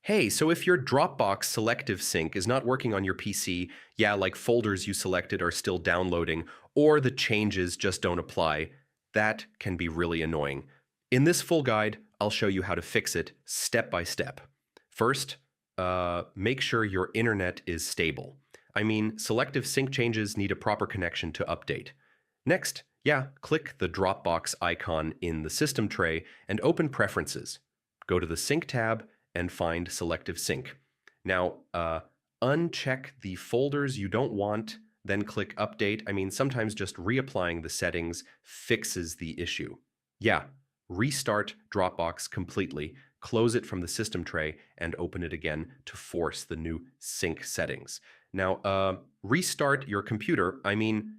Hey, so if your Dropbox Selective sync is not working on your PC, yeah, like folders you selected are still downloading, or the changes just don't apply, that can be really annoying. In this full guide, I'll show you how to fix it step by step. First, make sure your internet is stable. I mean, selective sync changes need a proper connection to update. Next, yeah, click the Dropbox icon in the system tray and open Preferences. Go to the Sync tab and find Selective Sync. Now, uncheck the folders you don't want, then click Update. I mean, sometimes just reapplying the settings fixes the issue. Yeah, restart Dropbox completely, close it from the system tray, and open it again to force the new sync settings. Now, restart your computer. I mean,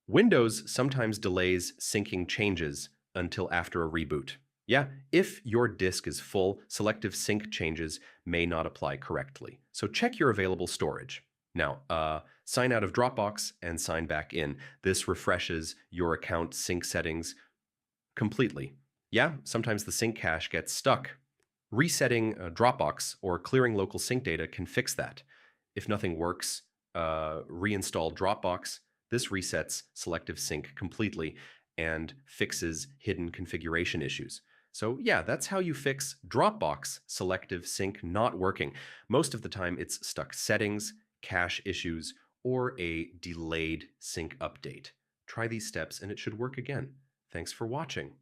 Windows sometimes delays syncing changes until after a reboot. Yeah, if your disk is full, selective sync changes may not apply correctly. So check your available storage. Now, sign out of Dropbox and sign back in. This refreshes your account sync settings completely. Yeah, sometimes the sync cache gets stuck. Resetting Dropbox or clearing local sync data can fix that. If nothing works, reinstall Dropbox. This resets selective sync completely and fixes hidden configuration issues. So yeah, that's how you fix Dropbox selective sync not working. Most of the time it's stuck settings, cache issues, or a delayed sync update. Try these steps and it should work again. Thanks for watching.